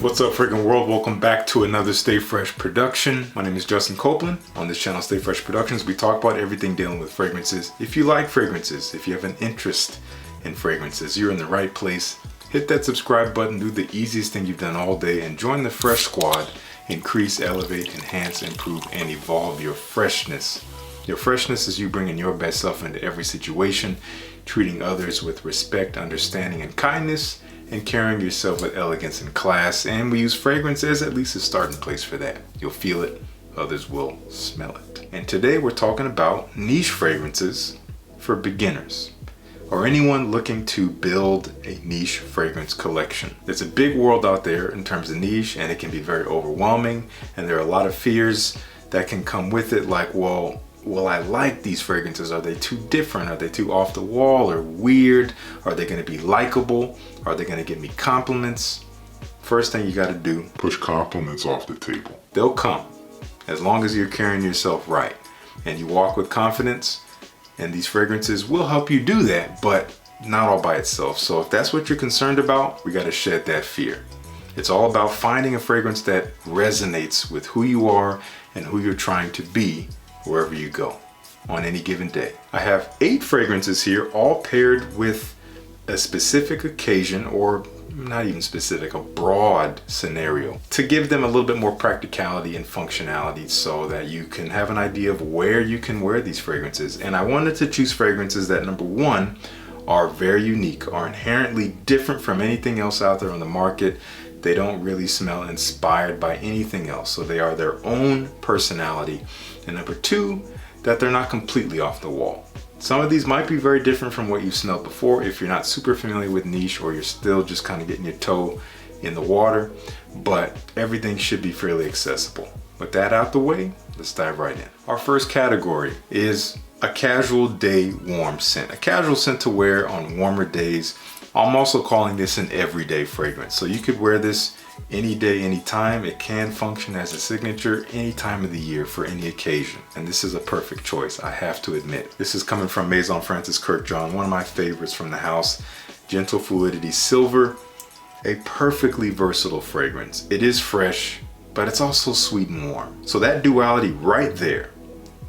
What's up, freaking world? Welcome back to another Stay Fresh production. My name is Justin Copeland. On this channel, Stay Fresh Productions, we talk about everything dealing with fragrances. If you like fragrances, if you have an interest in fragrances, you're in the right place. Hit that subscribe button, do the easiest thing you've done all day, and join the Fresh Squad. Increase, elevate, enhance, improve, and evolve your freshness. Your freshness is you bringing your best self into every situation, treating others with respect, understanding, and kindness, and carrying yourself with elegance and class. And we use fragrance as at least a starting place for that. You'll feel it, others will smell it. And today we're talking about niche fragrances for beginners or anyone looking to build a niche fragrance collection. There's a big world out there in terms of niche, and it can be very overwhelming, and there are a lot of fears that can come with it, like, well, will I like these fragrances? Are they too different? Are they too off the wall or weird? Are they going to be likable? Are they going to give me compliments? First thing you got to do, push compliments off the table. They'll come as long as you're carrying yourself right and you walk with confidence, and these fragrances will help you do that, but not all by itself. So if that's what you're concerned about, we got to shed that fear. It's all about finding a fragrance that resonates with who you are and who you're trying to be wherever you go on any given day. I have 8 fragrances here, all paired with a specific occasion, or not even specific, a broad scenario, to give them a little bit more practicality and functionality so that you can have an idea of where you can wear these fragrances. And I wanted to choose fragrances that, number one, are very unique, are inherently different from anything else out there on the market. They don't really smell inspired by anything else, so they are their own personality. And number two, that they're not completely off the wall. Some of these might be very different from what you've smelled before if you're not super familiar with niche, or you're still just kind of getting your toe in the water, but everything should be fairly accessible. With that out the way, let's dive right in. Our first category is a casual day warm scent, a casual scent to wear on warmer days. I'm also calling this an everyday fragrance. So you could wear this any day, anytime. It can function as a signature any time of the year for any occasion. And this is a perfect choice, I have to admit. This is coming from Maison Francis Kurkdjian, one of my favorites from the house. Gentle Fluidity Silver, a perfectly versatile fragrance. It is fresh, but it's also sweet and warm. So that duality right there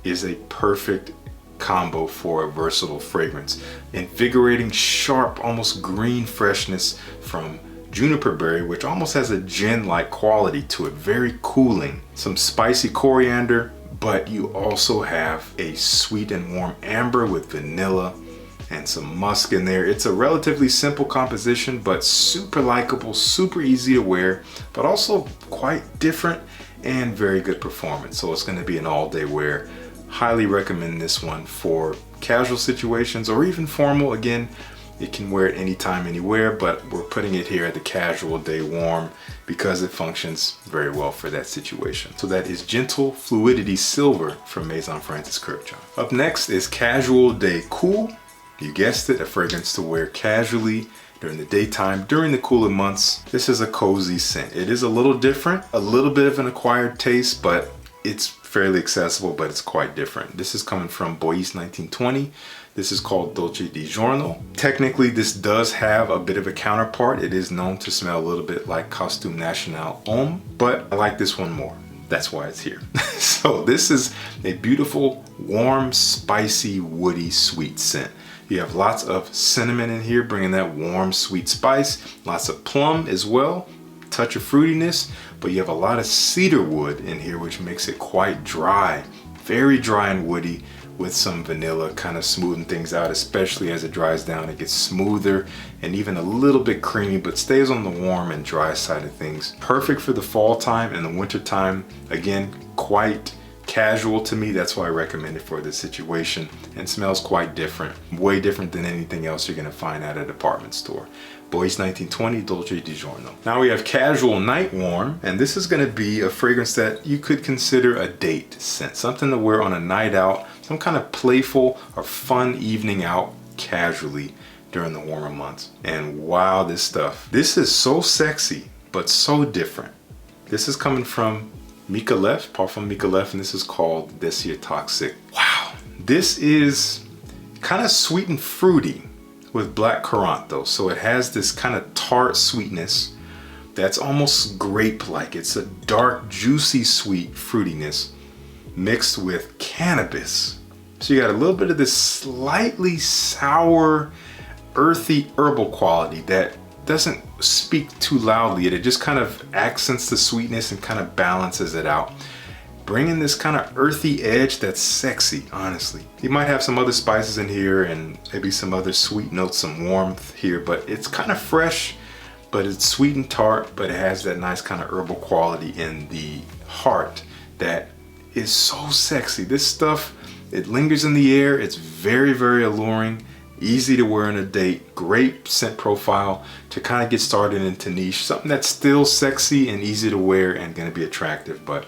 is a perfect combo for a versatile fragrance. Invigorating, sharp, almost green freshness from juniper berry, which almost has a gin-like quality to it, very cooling. Some spicy coriander, but you also have a sweet and warm amber with vanilla and some musk in there. It's a relatively simple composition, but super likable, super easy to wear, but also quite different and very good performance. So it's going to be an all-day wear. Highly recommend this one for casual situations or even formal. Again, you can wear it anytime, anywhere, but we're putting it here at the casual day warm because it functions very well for that situation. So that is Gentle Fluidity Silver from Maison Francis Kurkdjian. Up next is Casual Day Cool. You guessed it, a fragrance to wear casually during the daytime, during the cooler months. This is a cozy scent. It is a little different, a little bit of an acquired taste, but it's fairly accessible, but it's quite different. This is coming from Bois 1920. This is called Dolce di Giorno. Technically, this does have a bit of a counterpart. It is known to smell a little bit like Costume National Homme, but I like this one more. That's why it's here. So this is a beautiful, warm, spicy, woody, sweet scent. You have lots of cinnamon in here, bringing that warm, sweet spice. Lots of plum as well. Touch of fruitiness, but you have a lot of cedar wood in here, which makes it quite dry, very dry and woody, with some vanilla kind of smoothing things out. Especially as it dries down, it gets smoother and even a little bit creamy, but stays on the warm and dry side of things. Perfect for the fall time and the winter time. Again, quite casual to me. That's why I recommend it for this situation, and smells quite different, way different than anything else you're gonna find at a department store. Bois 1920 Dolce di Giorno. Now we have Casual Night Warm, and this is gonna be a fragrance that you could consider a date scent, something to wear on a night out, some kind of playful or fun evening out casually during the warmer months. And wow, this is so sexy, but so different. This is coming from Micallef, Parfum Micallef, and this is called Désir Toxic. Wow, this is kind of sweet and fruity with black currant though. So it has this kind of tart sweetness, that's almost grape-like. It's a dark, juicy, sweet fruitiness mixed with cannabis. So you got a little bit of this slightly sour, earthy herbal quality that doesn't speak too loudly. It just kind of accents the sweetness and kind of balances it out, bringing this kind of earthy edge that's sexy, honestly. You might have some other spices in here and maybe some other sweet notes, some warmth here, but it's kind of fresh, but it's sweet and tart, but it has that nice kind of herbal quality in the heart that is so sexy. This stuff, it lingers in the air. It's very, very alluring, easy to wear on a date, great scent profile to kind of get started into niche, something that's still sexy and easy to wear and gonna be attractive, but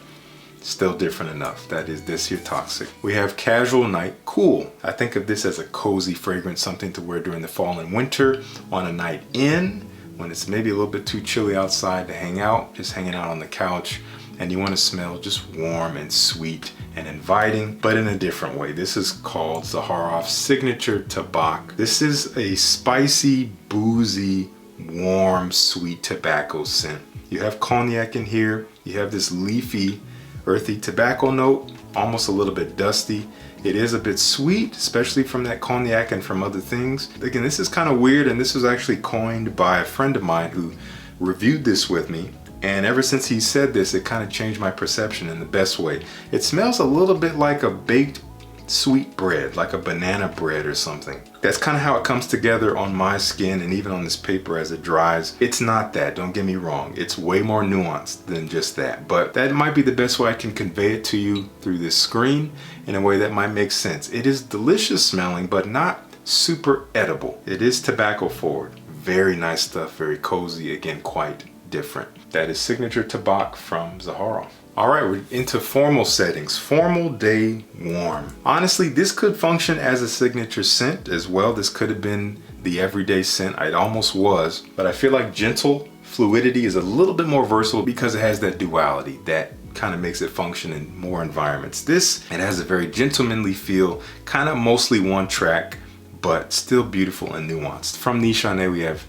still different enough. That is this here Toxic. We have Casual Night Cool. I think of this as a cozy fragrance, something to wear during the fall and winter on a night in, when it's maybe a little bit too chilly outside to hang out, just hanging out on the couch, and you want to smell just warm and sweet and inviting, but in a different way. This is called Zaharoff's Signature Tabak. This is a spicy, boozy, warm, sweet tobacco scent. You have cognac in here. You have this leafy, earthy tobacco note, almost a little bit dusty. It is a bit sweet, especially from that cognac and from other things. Again, this is kind of weird, and this was actually coined by a friend of mine who reviewed this with me. And ever since he said this, it kind of changed my perception in the best way. It smells a little bit like a baked sweet bread, like a banana bread or something. That's kind of how it comes together on my skin and even on this paper as it dries. It's not that, don't get me wrong. It's way more nuanced than just that, but that might be the best way I can convey it to you through this screen in a way that might make sense. It is delicious smelling, but not super edible. It is tobacco forward. Very nice stuff, very cozy, again, quite different. That is Signature Tabak from Zaharoff. All right, we're into formal settings. Formal Day Warm. Honestly, this could function as a signature scent as well. This could have been the everyday scent. It almost was, but I feel like Gentle Fluidity is a little bit more versatile because it has that duality that kind of makes it function in more environments. This, it has a very gentlemanly feel, kind of mostly one track, but still beautiful and nuanced. From Nichane, we have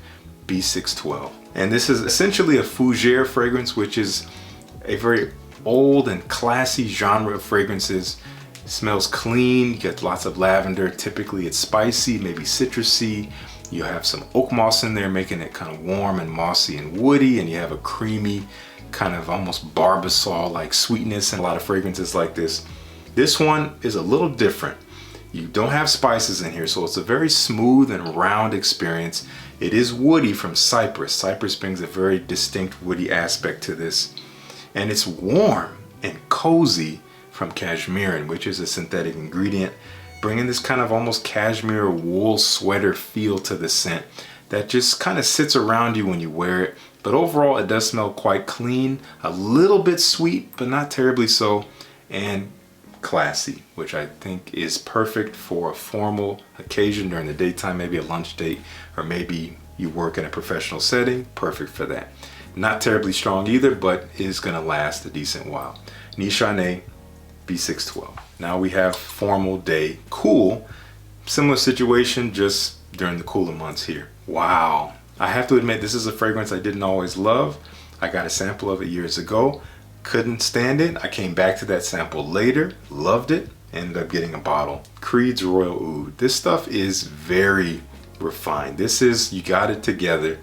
B612. And this is essentially a fougere fragrance, which is a very old and classy genre of fragrances. It smells clean, you get lots of lavender. Typically it's spicy, maybe citrusy. You have some oak moss in there, making it kind of warm and mossy and woody, and you have a creamy, kind of almost barbasol-like sweetness in a lot of fragrances like this. This one is a little different. You don't have spices in here, so it's a very smooth and round experience. It is woody from cypress. Cypress brings a very distinct woody aspect to this. And it's warm and cozy from cashmere, which is a synthetic ingredient, bringing this kind of almost cashmere wool sweater feel to the scent that just kind of sits around you when you wear it. But overall, it does smell quite clean, a little bit sweet, but not terribly so, and classy, which I think is perfect for a formal occasion during the daytime, maybe a lunch date, or maybe you work in a professional setting. Perfect for that. Not terribly strong either, but is gonna last a decent while. Nichane B612. Now we have Formal Day Cool. Similar situation, just during the cooler months here. Wow. I have to admit, this is a fragrance I didn't always love. I got a sample of it years ago. Couldn't stand it. I came back to that sample later, loved it, ended up getting a bottle. Creed's Royal Oud. This stuff is very refined. This is, you got it together.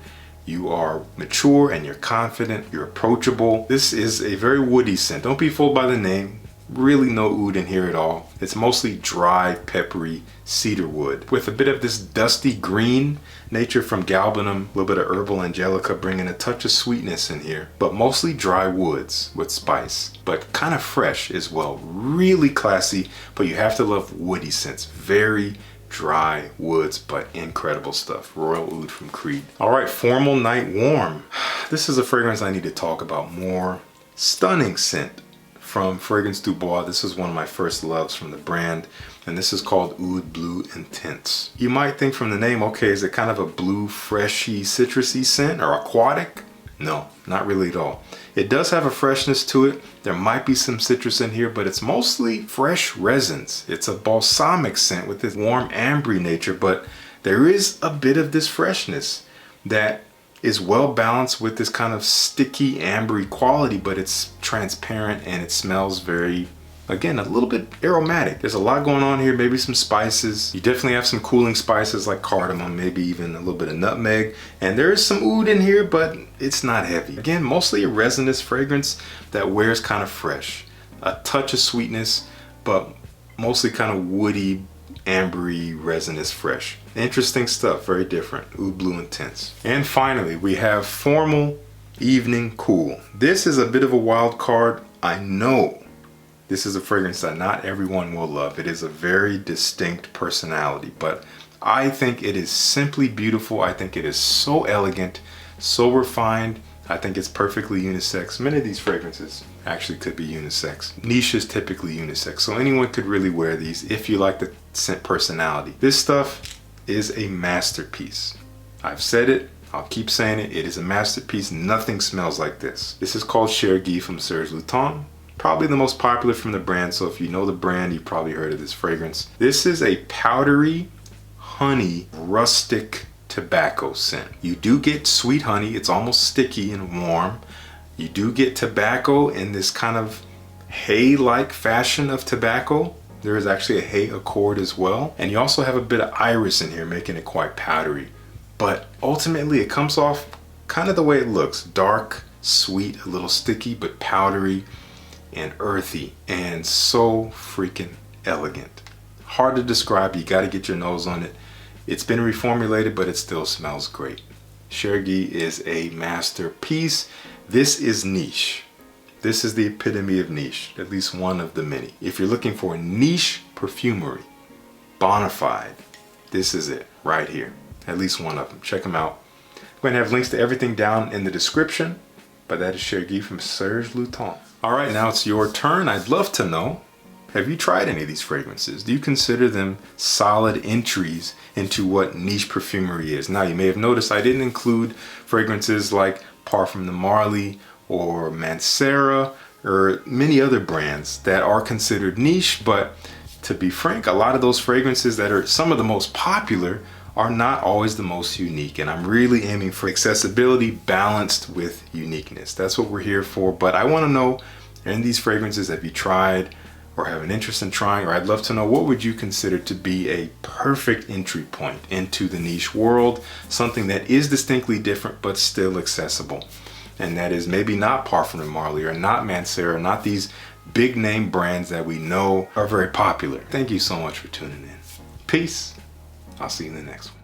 You are mature and you're confident, you're approachable. This is a very woody scent. Don't be fooled by the name. Really no oud in here at all. It's mostly dry, peppery cedar wood with a bit of this dusty green nature from galbanum, a little bit of herbal angelica, bringing a touch of sweetness in here, but mostly dry woods with spice, but kind of fresh as well. Really classy, but you have to love woody scents. Very dry woods, but incredible stuff. Royal Oud from Creed. All right, Formal Night Warm. This is a fragrance I need to talk about more. Stunning scent from Fragrance Du Bois. This is one of my first loves from the brand, and this is called Oud Blue Intense. You might think from the name, okay, is it kind of a blue, freshy, citrusy scent or aquatic? No, not really at all. It does have a freshness to it. There might be some citrus in here, but it's mostly fresh resins. It's a balsamic scent with this warm ambery nature, but there is a bit of this freshness that is well balanced with this kind of sticky, ambery quality, but it's transparent and it smells very, again, a little bit aromatic. There's a lot going on here, maybe some spices. You definitely have some cooling spices like cardamom, maybe even a little bit of nutmeg. And there is some oud in here, but it's not heavy. Again, mostly a resinous fragrance that wears kind of fresh. A touch of sweetness, but mostly kind of woody, ambery, resinous fresh. Interesting stuff, very different. Oud Blue Intense. And finally, we have Formal Evening Cool. This is a bit of a wild card. I know this is a fragrance that not everyone will love. It is a very distinct personality, but I think it is simply beautiful. I think it is so elegant, so refined. I think it's perfectly unisex. Many of these fragrances actually could be unisex. Niche is typically unisex, so anyone could really wear these if you like the scent personality. This stuff is a masterpiece. I've said it, I'll keep saying it. It is a masterpiece. Nothing smells like this. This is called Chergui from Serge Lutens. Probably the most popular from the brand, so if you know the brand, you've probably heard of this fragrance. This is a powdery, honey, rustic tobacco scent. You do get sweet honey. It's almost sticky and warm. You do get tobacco in this kind of hay-like fashion of tobacco. There is actually a hay accord as well. And you also have a bit of iris in here, making it quite powdery. But ultimately, it comes off kind of the way it looks. Dark, sweet, a little sticky, but powdery and earthy. And so freaking elegant. Hard to describe. You got to get your nose on it. It's been reformulated, but it still smells great. Chergui is a masterpiece. This is niche. This is the epitome of niche, at least one of the many. If you're looking for niche perfumery, bona fide, this is it right here. At least one of them. Check them out. I'm going to have links to everything down in the description, but that is Chergui from Serge Lutens. All right, now it's your turn. I'd love to know, have you tried any of these fragrances? Do you consider them solid entries into what niche perfumery is? Now, you may have noticed I didn't include fragrances like Parfum de Marly or Mancera or many other brands that are considered niche, but to be frank, a lot of those fragrances that are some of the most popular are not always the most unique, and I'm really aiming for accessibility balanced with uniqueness. That's what we're here for. But I want to know, in these fragrances, have you tried or have an interest in trying, or I'd love to know, what would you consider to be a perfect entry point into the niche world, something that is distinctly different but still accessible, and that is maybe not Parfum de Marly or not Mancera, not these big name brands that we know are very popular. Thank you so much for tuning in. Peace. I'll see you in the next one.